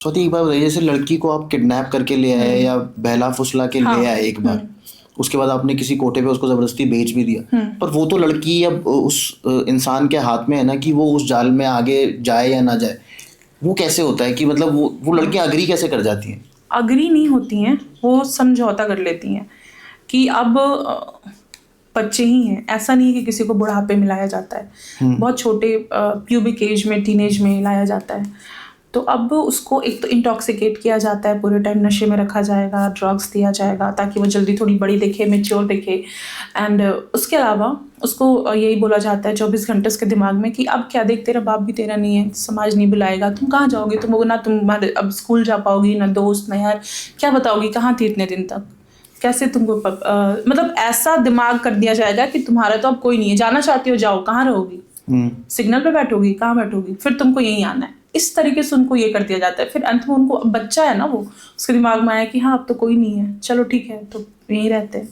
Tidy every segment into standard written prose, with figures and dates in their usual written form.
स्वाति एक बात बताइए, जैसे लड़की को आप किडनैप करके ले आए या बहला फुसला के ले आए एक बार, उसके बाद आपने किसी कोठे पे उसको जबरदस्ती बेच भी दिया, पर वो तो लड़की अब उस इंसान के हाथ में है ना कि वो उस जाल में आगे जाए या ना जाए। वो कैसे होता है कि मतलब वो लड़कियां अग्री कैसे कर जाती हैं? अग्री नहीं होती हैं, वो समझौता कर लेती हैं कि अब बच्चे ही हैं। ऐसा नहीं है कि किसी को बुढ़ापे में लाया जाता है, बहुत छोटे प्यूबिक एज में, टीनेज में लाया जाता है। तो अब उसको एक तो इंटॉक्सिकेट किया जाता है, पूरे टाइम नशे में रखा जाएगा, ड्रग्स दिया जाएगा ताकि वो जल्दी थोड़ी बड़ी दिखे, मैच्योर दिखे। एंड उसके अलावा उसको यही बोला जाता है 24 घंटे उसके दिमाग में कि अब क्या देख, तेरा बाप भी तेरा नहीं है, समाज नहीं बुलाएगा, तुम कहाँ जाओगे, तुम ना तुम अब स्कूल जा पाओगी, ना दोस्त, ना यार, क्या बताओगी, कहाँ थी इतने दिन तक, कैसे तुमको मतलब ऐसा दिमाग कर दिया जाएगा कि तुम्हारा तो अब कोई नहीं है, जाना चाहती हो जाओ, कहाँ रहोगी, सिग्नल पे बैठोगी, कहाँ बैठोगी, फिर तुमको यहीं आना है। इस तरीके से उनको ये कर दिया जाता है। फिर अंत में उनको, बच्चा है ना वो, उसके दिमाग में आया कि हाँ अब तो कोई नहीं है, चलो ठीक है, तो यहीं रहते हैं,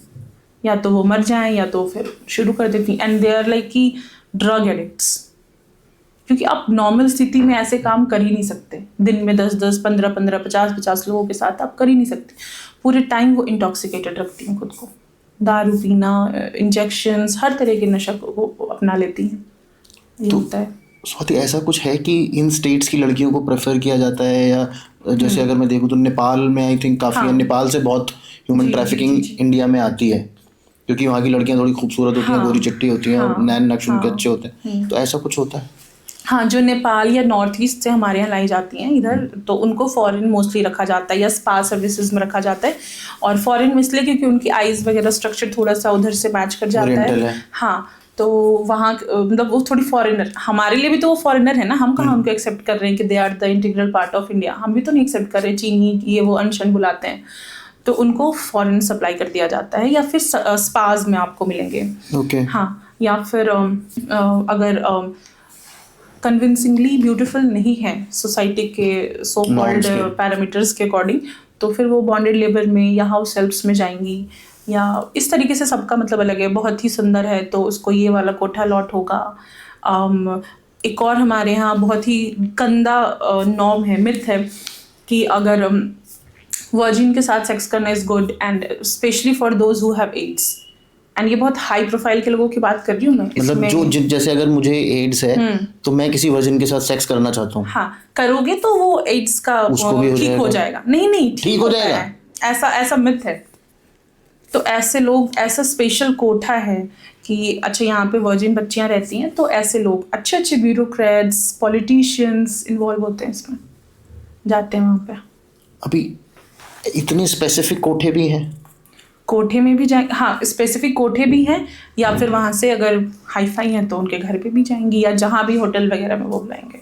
या तो वो मर जाएं या तो फिर शुरू कर देती। एंड दे आर लाइक कि ड्रग एडिक्ट्स, क्योंकि आप नॉर्मल स्थिति में ऐसे काम कर ही नहीं सकते। दिन में 10-10, 15-15, 50-50 लोगों के साथ आप कर ही नहीं सकते। पूरे टाइम वो इंटॉक्सिकेटेड रखती हैं खुद को, दारू पीना, इंजेक्शंस, हर तरह के नशा को अपना लेती हैं। ये होता है। स्वाति, ऐसा कुछ है कि इन स्टेट्स की लड़कियों को प्रेफर किया जाता है, या जैसे अगर मैं देखूँ तो नेपाल में आई थिंक काफ़ी है, नेपाल से बहुत ह्यूमन ट्रैफिकिंग इंडिया में आती है, क्योंकि वहाँ की लड़कियाँ थोड़ी खूबसूरत होती हैं, गोरी चिट्टी होती हैं, और नैन नक्श उनके अच्छे होते हैं, तो ऐसा कुछ होता है? हाँ, जो नेपाल या नॉर्थ ईस्ट से हमारे यहाँ लाई जाती हैं इधर, तो उनको फॉरेन मोस्टली रखा जाता है या स्पा सर्विसेज में रखा जाता है। और फॉरेन में इसलिए क्योंकि उनकी आइज़ वगैरह स्ट्रक्चर थोड़ा सा उधर से मैच कर जाता है। हाँ, तो वहाँ मतलब वो थोड़ी फॉरेनर, हमारे लिए भी तो वो फॉरेनर है ना, हम कहाँ उनको एक्सेप्ट कर रहे हैं कि they are the integral part of India, हम भी तो नहीं एक्सेप्ट कर रहे। चीनी ये वो अनशन बुलाते हैं, तो उनको फॉरेन सप्लाई कर दिया जाता है, या फिर स्पाज में आपको मिलेंगे। हाँ, या फिर अगर कन्विंसिंगली ब्यूटीफुल नहीं है सोसाइटी के सो कॉल्ड पैरामीटर्स के अकॉर्डिंग, तो फिर वो बॉन्डेड लेबर में या हाउस हेल्प्स में जाएंगी, या इस तरीके से सबका मतलब अलग है। बहुत ही सुंदर है तो उसको ये वाला कोठा लॉट होगा। एक और हमारे यहाँ बहुत ही गंदा नॉर्म है, मिथ है कि अगर वर्जिन के साथ सेक्स करना is good, and specially for those who have AIDS. And ये बहुत हाई प्रोफाइल के लोगों की बात कर रही हूँ मैं, मतलब जो जैसे अगर मुझे एड्स है तो मैं किसी वर्जिन के साथ सेक्स करना चाहता हूँ, हाँ करोगे तो वो एड्स का ठीक हो जाएगा। नहीं ठीक हो जाएगा, ऐसा मिथ है। तो ऐसे लोग, ऐसा स्पेशल कोठा है कि अच्छा यहाँ पे वर्जिन बच्चियाँ रहती हैं, तो ऐसे लोग अच्छे ब्यूरोक्रेट्स, पॉलिटिशियंस इन्वॉल्व होते हैं इसमें, जाते हैं वहाँ पे। अभी इतने स्पेसिफिक कोठे भी हैं? कोठे में भी जाएंगे, हाँ स्पेसिफिक कोठे भी हैं, या फिर वहाँ से अगर हाई फाई हैं तो उनके घर पे भी जाएंगी, या जहाँ भी होटल वगैरह में वो बुलाएंगे,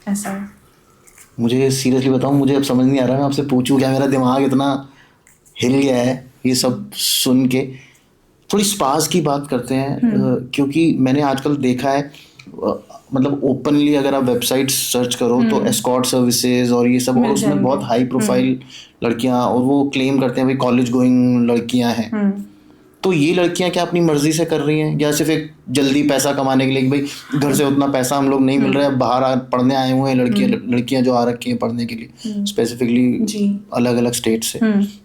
ऐसा है। मुझे सीरियसली बताऊँ, मुझे अब समझ नहीं आ रहा मैं आपसे पूछूं क्या, मेरा दिमाग इतना हिल गया है ये सब सुन के। थोड़ी स्पास की बात करते हैं, क्योंकि मैंने आजकल देखा है, मतलब ओपनली अगर आप वेबसाइट सर्च करो तो एस्कॉर्ट सर्विसेज और ये सब, और उसमें बहुत हाई प्रोफाइल लड़कियां, और वो क्लेम करते हैं भाई कॉलेज गोइंग लड़कियां हैं। तो ये लड़कियां क्या अपनी मर्जी से कर रही हैं, या सिर्फ एक जल्दी पैसा कमाने के लिए कि भाई घर से उतना पैसा हम लोग नहीं मिल रहा है, बाहर पढ़ने आए हुए हैं लड़कियां जो आ रखी हैं पढ़ने के लिए, स्पेसिफिकली अलग अलग स्टेट से,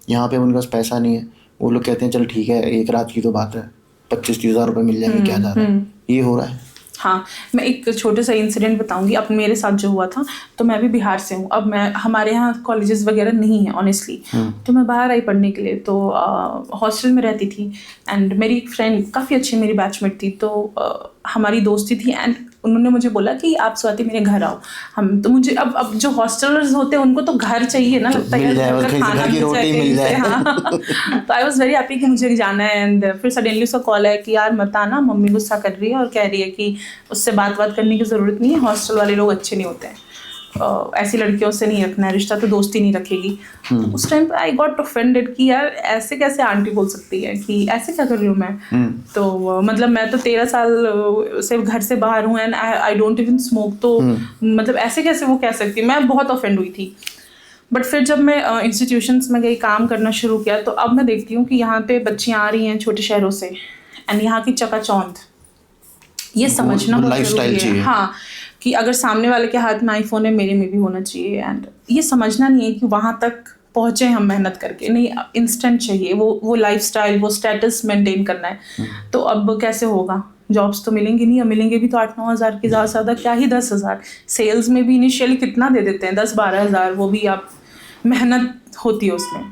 यहाँ पे उनके पास पैसा नहीं है, वो लोग कहते हैं चल ठीक है एक रात की तो बात है, 25-30 हज़ार रुपये मिल जाएंगे, क्या जा रहा है, ये हो रहा है। हाँ, मैं एक छोटे सा इंसिडेंट बताऊंगी। अब मेरे साथ जो हुआ था, तो मैं भी बिहार से हूँ। अब मैं, हमारे यहाँ कॉलेजेस वगैरह नहीं है ऑनेस्टली, तो मैं बाहर आई पढ़ने के लिए, तो हॉस्टल में रहती थी। एंड मेरी एक फ्रेंड काफ़ी अच्छी मेरी बैचमेट थी, तो हमारी दोस्ती थी। एंड उन्होंने मुझे बोला कि आप स्वाति मेरे घर आओ। हम तो, मुझे अब जो हॉस्टलर्स होते हैं उनको तो घर चाहिए ना, लगता है खाना मिल जाए। हाँ, तो आई वॉज वेरी हैप्पी कि मुझे जाना है। एंड फिर सडनली उसका कॉल है कि यार मत आना, मम्मी गुस्सा कर रही है और कह रही है कि उससे बात करने की ज़रूरत नहीं है, हॉस्टल वाले लोग अच्छे नहीं होते हैं, ऐसी लड़कियों से नहीं रखना है रिश्ता, तो दोस्ती नहीं रखेगी। तो उस टाइम पे आई गॉट ऑफेंडेड कि यार ऐसे कैसे आंटी बोल सकती है, कि ऐसे क्या कर रही हूँ मैं। तो मतलब मैं तो 13 साल से घर से बाहर हूँ, and I don't even smoke, तो मतलब ऐसे कैसे वो कह सकती, मैं बहुत ऑफेंड हुई थी। बट फिर जब मैं इंस्टीट्यूशंस में गई, काम करना शुरू किया, तो अब मैं देखती हूँ कि यहाँ पे बच्चियाँ आ रही हैं छोटे शहरों से, एंड यहाँ की चकाचौंध, ये समझना बहुत जरूरी है। हाँ, कि अगर सामने वाले के हाथ में आईफोन है, मेरे में भी होना चाहिए। एंड ये समझना नहीं है कि वहाँ तक पहुँचे हम मेहनत करके, नहीं, इंस्टेंट चाहिए वो लाइफस्टाइल, वो स्टेटस मेंटेन करना है। तो अब कैसे होगा? जॉब्स तो मिलेंगी नहीं, मिलेंगे भी तो 8-9 हज़ार की, ज़्यादा से ज़्यादा क्या ही 10 हज़ार। सेल्स में भी इनिशियली कितना दे देते हैं, 10-12 हज़ार, वो भी आप मेहनत होती है उसमें।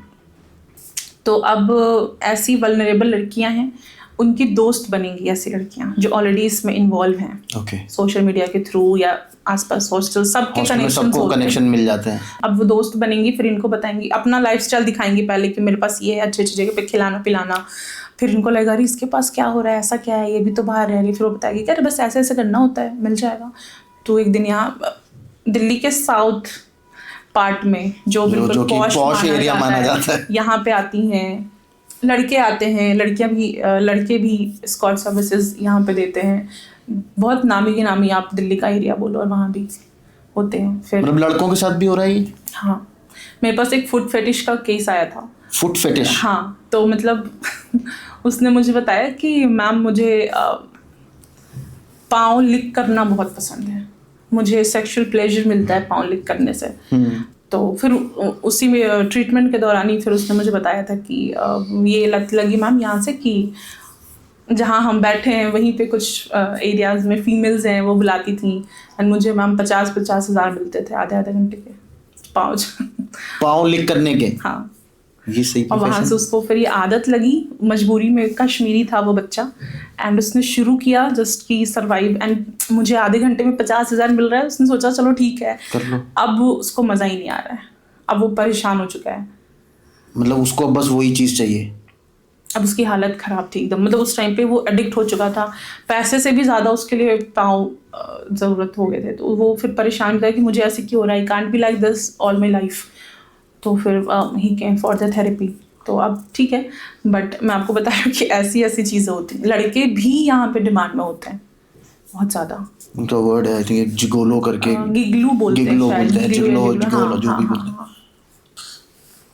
तो अब ऐसी वल्नरेबल लड़कियां हैं, उनकी दोस्त बनेंगी ऐसी लड़कियां जो ऑलरेडी इसमें इन्वॉल्व हैं, ओके, सोशल मीडिया के थ्रू या आसपास हॉस्टल, सबके सबको कनेक्शन मिल जाते हैं। अब वो दोस्त बनेंगी, फिर इनको बताएंगी, अपना लाइफस्टाइल दिखाएंगी पहले कि मेरे पास ये है, अच्छी अच्छी जगह पे खिलाना पिलाना। फिर इनको लगेगा अरे इसके पास क्या हो रहा है, ऐसा क्या है, ये भी तो बाहर रह रही। फिर वो बताएगी कि अरे बस ऐसे ऐसे करना होता है, मिल जाएगा। तो एक दिन यहाँ दिल्ली के साउथ पार्ट में जो बिल्कुल पॉश एरिया माना जाता है, यहाँ पे आती हैं, लड़के आते हैं, लड़के भी एस्कॉर्ट सर्विसेज यहाँ पे देते हैं। बहुत नामी आप दिल्ली का एरिया बोलो, और वहाँ भी होते हैं। फिर मतलब लड़कों के साथ भी हो रहा है ये? हाँ, मेरे पास एक फुट फेटिश का केस आया था। Foot fetish? हाँ, तो मतलब उसने मुझे बताया कि मैम मुझे पाँव लिक करना बहुत पसंद है, मुझे सेक्सुअल प्लेजर मिलता है पाँव लिक करने से। तो फिर उसी में ट्रीटमेंट के दौरान ही फिर उसने मुझे बताया था कि ये लत लगी मैम यहाँ से कि जहाँ हम बैठे हैं वहीं पे कुछ एरियाज़ में फीमेल्स हैं, वो बुलाती थी, एंड मुझे मैम 50-50 हज़ार मिलते थे आधे घंटे के पाँव लिक करने के। हाँ, ये सही। और वहाँ से उसको फिर ये आदत लगी, मजबूरी में, कश्मीरी था वो बच्चा, एंड उसने शुरू किया जस्ट की सर्वाइव। एंड मुझे आधे घंटे में 50 हज़ार मिल रहा है, उसने सोचा चलो ठीक है कर लो। अब उसको मज़ा ही नहीं आ रहा है, अब वो परेशान हो चुका है, मतलब उसको बस वही चीज़ चाहिए। अब उसकी हालत ख़राब थी एकदम, मतलब उस टाइम पे वो एडिक्ट हो चुका था, पैसे से भी ज़्यादा उसके लिए पाँव ज़रूरत हो गए थे। तो वो फिर परेशान था कि मुझे ऐसे क्यों हो रहा है, I can't be like this all my life. तो फिर ही केम फॉर द थेरेपी। तो अब ठीक है, बट मैं आपको बता रही हूँ कि ऐसी ऐसी चीज़ें होती हैं, लड़के भी यहाँ पे डिमांड में होते हैं बहुत ज़्यादा। उनका वर्ड है आई थिंक जिगोलो करके, गिगलू बोलते हैं, जिगोलो जो भी बोलते हैं।